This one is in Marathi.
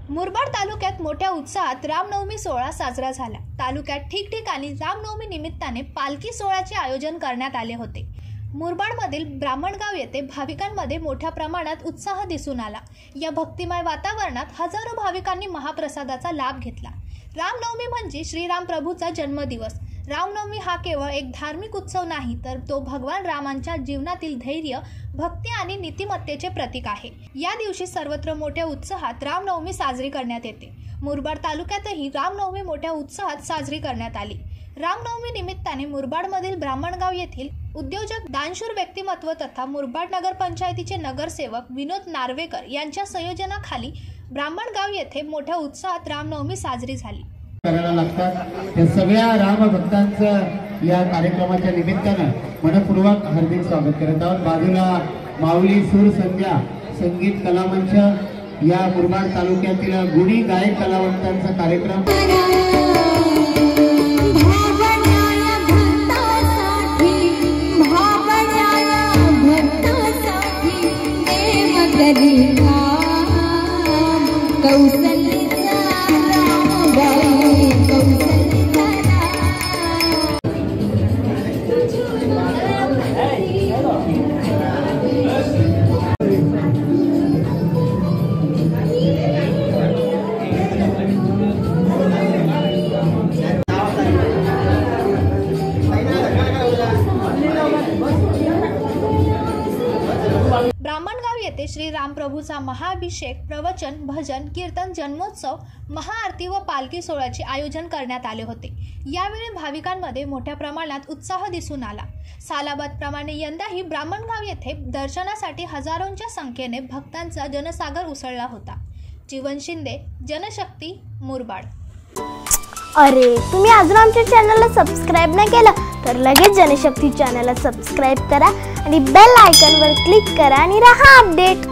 मुरबाड तालुक्यात मोठ्या उत्साहात रामनवमी सोहळा साजरा झाला। तालुक्यात ठिकठिकाणी रामनवमी निमित्ताने पालखी सोहळ्याचे आयोजन करण्यात आले होते। मुरबाडमधील ब्राह्मणगाव येथे भाविकांमध्ये मोठ्या प्रमाणात उत्साह दिसून आला। या भक्तिमय वातावरणात हजारो भाविकांनी महाप्रसादाचा लाभ घेतला। रामनवमी म्हणजे श्रीराम प्रभूचा जन्मदिवस। रामनवमी हा केवळ एक धार्मिक उत्सव नाही, तर तो भगवान रामांच्या जीवनातील धैर्य, भक्ती आणि नीतिमत्तेचे प्रतीक आहे। या दिवशी सर्वत्र मोठ्या उत्साहात रामनवमी साजरी करण्यात येते। मुरबाड तालुक्यातही रामनवमी मोठ्या उत्साहात साजरी करण्यात आली। रामनवमी निमित्ताने मुरबाडमधील ब्राह्मणगाव येथील उद्योजक, दानशूर व्यक्तिमत्व तथा मुरबाड नगर पंचायतीचे नगरसेवक विनोद नार्वेकर यांच्या संयोजनाखाली ब्राह्मणगाव येथे मोठ्या उत्साहात रामनवमी साजरी झाली। करायला लागतात या सगळ्या राम भक्तांचं या कार्यक्रमाच्या निमित्तानं मनपूर्वक हार्दिक स्वागत करत आहोत। बाजूला माऊली सूर संध्या संगीत कलामंच या मुरबाड तालुक्यातील गुणी गायक कलावंतांचा कार्यक्रम। ब्राह्मणगाव येथे श्री राम प्रभूचा महाअभिषेक, प्रवचन, भजन, कीर्तन, जन्मोत्सव, महाआरती व पालखी सोहळ्याचे आयोजन करण्यात आले होते। यावेळी भाविकांमध्ये मोठ्या प्रमाणात उत्साह दिसून आला। सालाबादप्रमाणे यंदाही ब्राह्मणगाव येथे दर्शनासाठी हजारोंच्या संख्येने भक्तांचा जनसागर उसळला होता। जीवन शिंदे, जनशक्ती, मुरबाड। अरे, तुम्ही अजून आमच्या चॅनलला सबस्क्राइब नाही केलं तर लगेच जनशक्ती चॅनलला सबस्क्राइब करा आणि बेल आयकॉनवर क्लिक करा आणि रहा अपडेट।